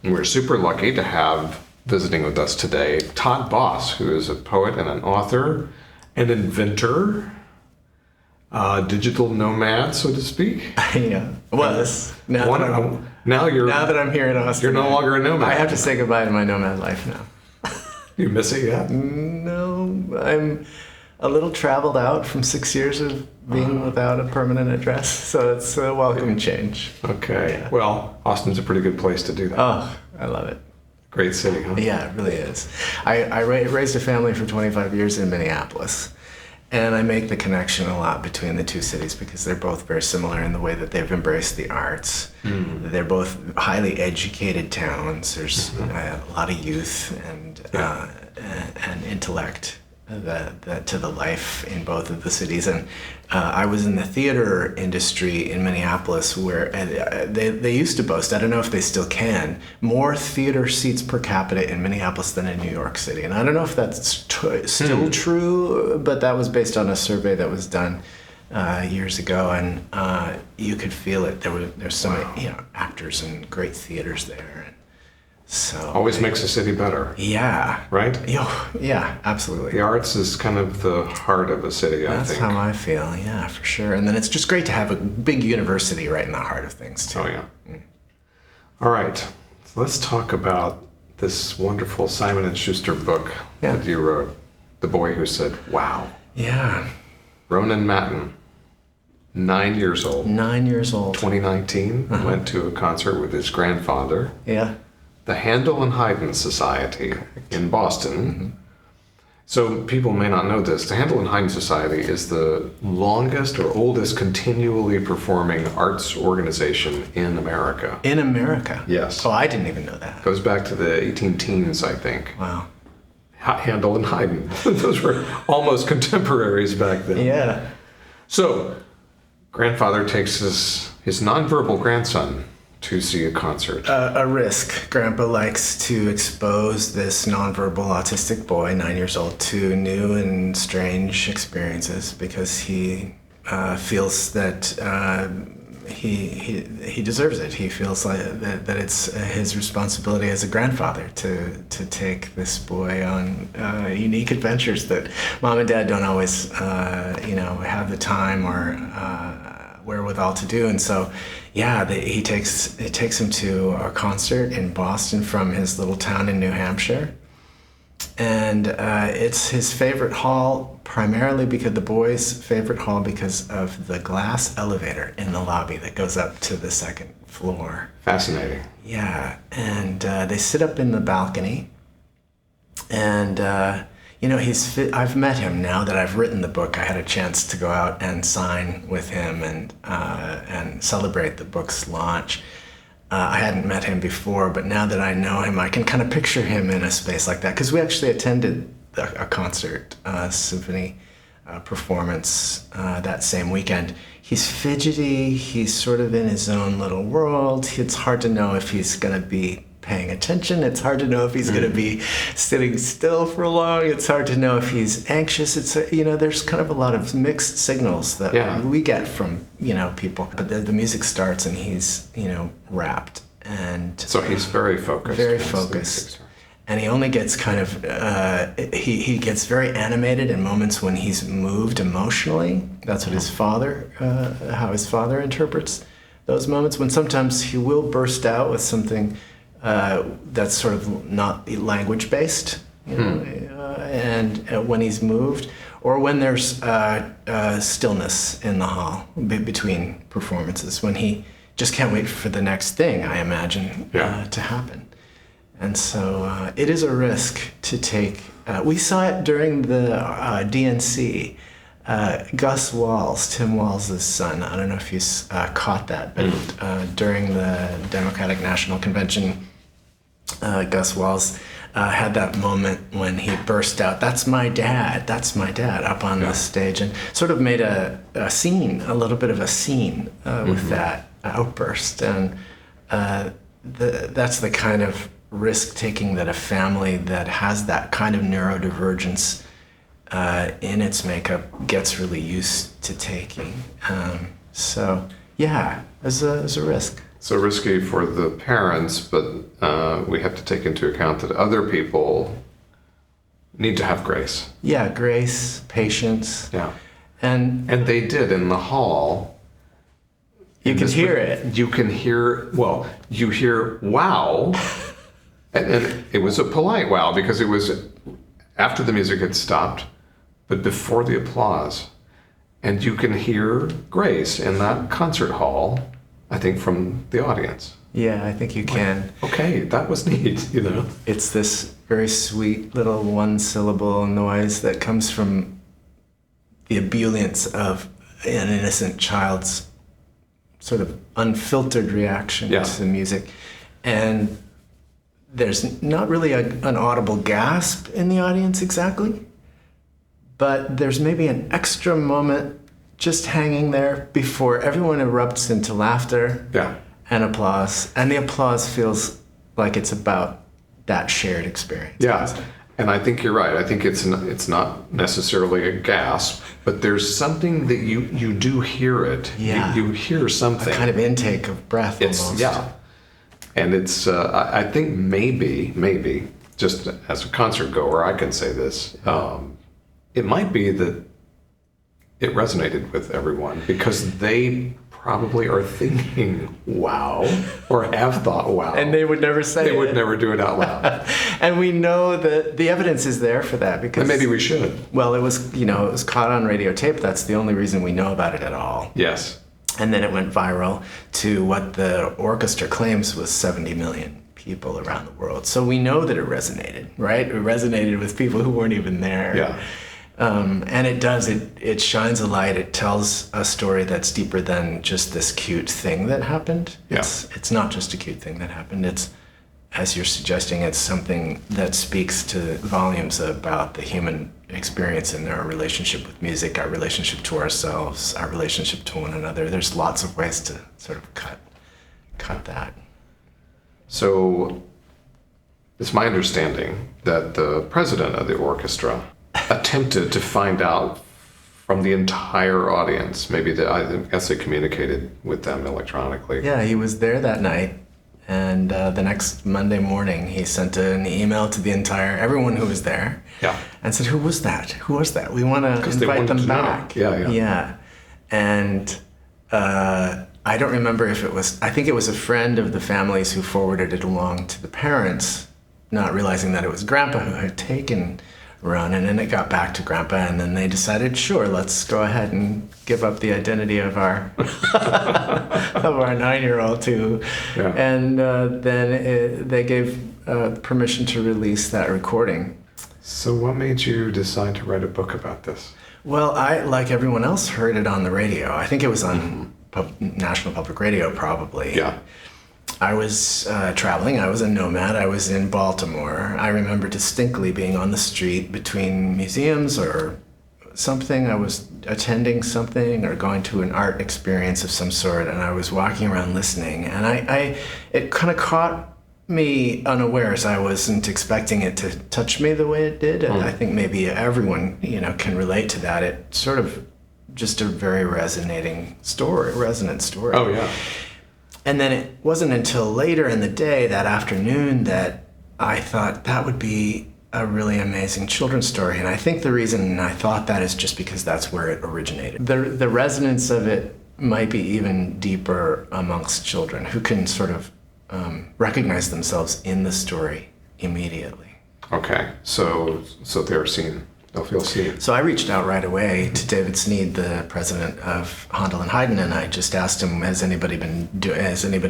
And we're super lucky to have visiting with us today Todd Boss, who is a poet and an author, an inventor, digital nomad, so to speak. Yeah, was. Now that I'm here in Austin, you're no longer a nomad. I have to say goodbye to my nomad life now. You miss it yet? No, I'm a little traveled out from 6 years of being without a permanent address, so it's a welcome change. Okay. Yeah. Well, Austin's a pretty good place to do that. Oh, I love it. Great city, huh? Yeah, it really is. I raised a family for 25 years in Minneapolis, and I make the connection a lot between the two cities because they're both very similar in the way that they've embraced the arts. They're both highly educated towns. There's a lot of youth and intellect that to the life in both of the cities. And I was in the theater industry in Minneapolis where they used to boast, I don't know if they still can, more theater seats per capita in Minneapolis than in New York City. And I don't know if that's still true, but that was based on a survey that was done years ago, and you could feel it. There's so many actors and great theaters there. And so always makes a city better. Yeah. Right? Yeah, absolutely. The arts is kind of the heart of a city, I think. That's how I feel, yeah, for sure. And then it's just great to have a big university right in the heart of things, too. Oh, yeah. All right. So let's talk about this wonderful Simon & Schuster book that you wrote, The Boy Who Said, Wow. Yeah. Ronan Matten, 9 years old. 9 years old. 2019, went to a concert with his grandfather. Yeah. The Handel and Haydn Society in Boston. So people may not know this. The Handel and Haydn Society is the longest or oldest continually performing arts organization in America. In America? Yes. Oh, I didn't even know that. Goes back to the 18 teens, I think. Wow. Handel and Haydn. Those were almost contemporaries back then. Yeah. So, grandfather takes his nonverbal grandson to see a concert. A risk. Grandpa likes to expose this nonverbal autistic boy, 9 years old, to new and strange experiences because he feels that he deserves it. He feels like that it's his responsibility as a grandfather to take this boy on unique adventures that mom and dad don't always have the time or wherewithal to do. And so it takes him to a concert in Boston from his little town in New Hampshire. And it's his favorite hall, primarily because the boy's favorite hall because of the glass elevator in the lobby that goes up to the second floor. Fascinating. Yeah, and they sit up in the balcony, and I've met him now that I've written the book. I had a chance to go out and sign with him and celebrate the book's launch. I hadn't met him before, but now that I know him, I can kind of picture him in a space like that. Because we actually attended a concert, symphony performance that same weekend. He's fidgety. He's sort of in his own little world. It's hard to know if he's going to be paying attention. It's hard to know if he's going to be sitting still for long. It's hard to know if he's anxious. It's there's kind of a lot of mixed signals that we get from people. But the music starts and he's rapt, and so he's very focused. Very focused. And he only gets kind of he gets very animated in moments when he's moved emotionally. That's what how his father interprets those moments. When sometimes he will burst out with something that's sort of not language based, and when he's moved, or when there's stillness in the hall between performances, when he just can't wait for the next thing, I imagine, to happen. And so it is a risk to take. We saw it during the DNC. Gus Walz, Tim Walz's son, I don't know if you caught that, but during the Democratic National Convention, Gus Walz had that moment when he burst out, that's my dad, up on the stage, and sort of made a little bit of a scene with that outburst. And that's the kind of risk-taking that a family that has that kind of neurodivergence in its makeup gets really used to taking. So, yeah, as a risk. So risky for the parents, but we have to take into account that other people need to have grace. Yeah, grace, patience. Yeah. And they did in the hall. you can hear it. You can hear, well, you hear wow. and it was a polite wow because it was after the music had stopped, but before the applause. And you can hear grace in that concert hall, I think, from the audience. Yeah, I think you can. Okay, that was neat, you know. It's this very sweet little one-syllable noise that comes from the ebullience of an innocent child's sort of unfiltered reaction to music. And there's not really an audible gasp in the audience exactly, but there's maybe an extra moment just hanging there before everyone erupts into laughter and applause. And the applause feels like it's about that shared experience. Yeah, and I think you're right. I think it's not necessarily a gasp, but there's something that you do hear it. Yeah. You hear something. A kind of intake of breath almost. Yeah. And it's, I think maybe, just as a concert goer, I can say this, it might be that it resonated with everyone because they probably are thinking wow or have thought wow. And they would never say it. They would never do it out loud. And we know that the evidence is there for that because... And maybe we should. Well, it was caught on radio tape. That's the only reason we know about it at all. Yes. And then it went viral to what the orchestra claims was 70 million people around the world. So we know that it resonated, right? It resonated with people who weren't even there. Yeah. And it does. It shines a light. It tells a story that's deeper than just this cute thing that happened. Yeah. It's not just a cute thing that happened. It's, as you're suggesting, it's something that speaks to volumes about the human experience and our relationship with music, our relationship to ourselves, our relationship to one another. There's lots of ways to sort of cut that. So it's my understanding that the president of the orchestra attempted to find out from the entire audience. Maybe I guess they communicated with them electronically. Yeah, he was there that night. And the next Monday morning, he sent an email to everyone who was there. Yeah. And said, who was that? Who was that? We want to invite them back. Yeah. And I don't remember if it was, I think it was a friend of the family's who forwarded it along to the parents, not realizing that it was Grandpa who had taken Ron. And then it got back to Grandpa, and then they decided, sure, let's go ahead and give up the identity of our of our 9-year-old too. Yeah. And then they gave permission to release that recording. So what made you decide to write a book about this? Well, I, like everyone else, heard it on the radio. I think it was on National Public Radio, probably. Yeah. I was traveling. I was a nomad. I was in Baltimore. I remember distinctly being on the street between museums or something. I was attending something or going to an art experience of some sort, and I was walking around listening. And it kind of caught me unawares. I wasn't expecting it to touch me the way it did. And I think maybe everyone, can relate to that. It's sort of just a very resonant story. Oh, yeah. And then it wasn't until later in the day, that afternoon, that I thought that would be a really amazing children's story. And I think the reason I thought that is just because that's where it originated. The resonance of it might be even deeper amongst children who can sort of recognize themselves in the story immediately. Okay, so they're seen. They'll feel seen. So I reached out right away to David Sneed, the president of Handel and Haydn, and I just asked him, has anybody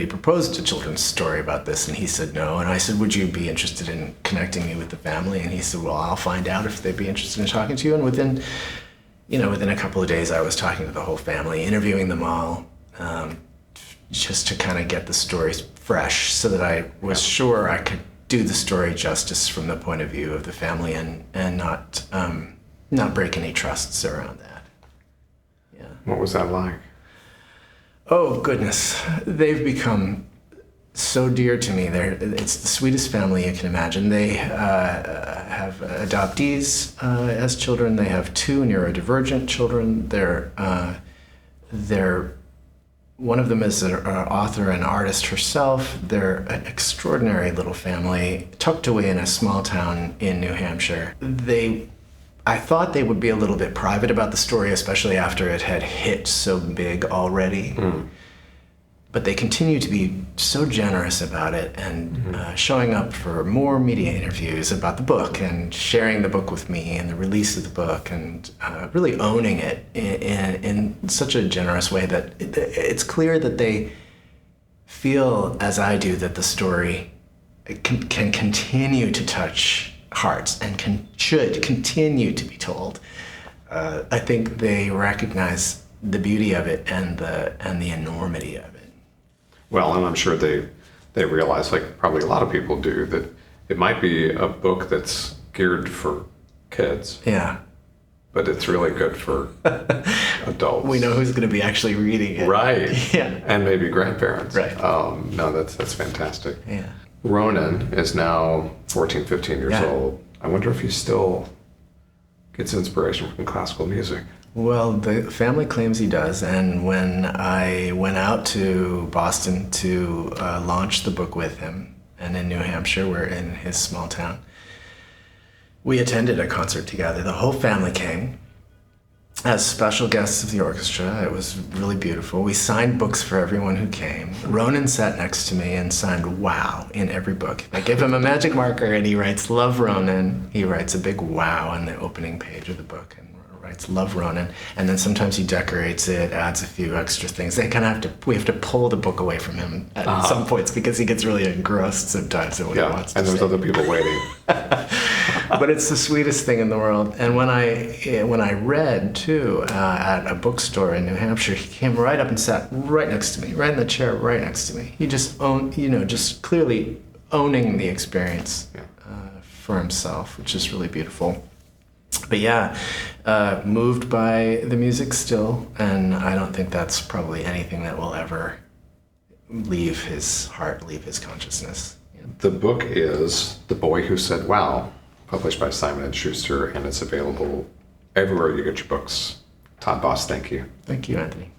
proposed a children's story about this? And he said no. And I said, would you be interested in connecting me with the family? And he said, well, I'll find out if they'd be interested in talking to you. And within a couple of days, I was talking to the whole family, interviewing them all, just to kind of get the stories fresh so that I was sure I could do the story justice from the point of view of the family and not break any trusts around that. Yeah. What was that like? Oh, goodness. They've become so dear to me. It's the sweetest family you can imagine. They have adoptees as children. They have 2 neurodivergent children. They're One of them is an author and artist herself. They're an extraordinary little family, tucked away in a small town in New Hampshire. I thought they would be a little bit private about the story, especially after it had hit so big already. But they continue to be so generous about it and showing up for more media interviews about the book and sharing the book with me and the release of the book and really owning it in such a generous way that it's clear that they feel, as I do, that the story can continue to touch hearts and should continue to be told. I think they recognize the beauty of it and the enormity of it. Well, and I'm sure they realize, like probably a lot of people do, that it might be a book that's geared for kids. Yeah. But it's really good for adults. We know who's going to be actually reading it. Right. Yeah. And maybe grandparents. Right. No, that's fantastic. Yeah. Ronan is now 14, 15 years old. I wonder if he still gets inspiration from classical music. Well, the family claims he does, and when I went out to Boston to launch the book with him, and in New Hampshire, we're in his small town, we attended a concert together. The whole family came as special guests of the orchestra. It was really beautiful. We signed books for everyone who came. Ronan sat next to me and signed "wow" in every book. I gave him a magic marker and he writes "Love Ronan." He writes a big "wow" on the opening page of the book and writes "Love Ronan." And then sometimes he decorates it, adds a few extra things. We have to pull the book away from him at some points because he gets really engrossed sometimes in what he wants to and there's say. other people waiting. But it's the sweetest thing in the world. And when I read too at a bookstore in New Hampshire, he came right up and sat right next to me, right in the chair, right next to me. He just just clearly owning the experience for himself, which is really beautiful. But moved by the music still, and I don't think that's probably anything that will ever leave his heart, leave his consciousness. The book is The Boy Who Said Wow, published by Simon & Schuster, and it's available everywhere you get your books. Todd Boss, thank you. Thank you, Anthony.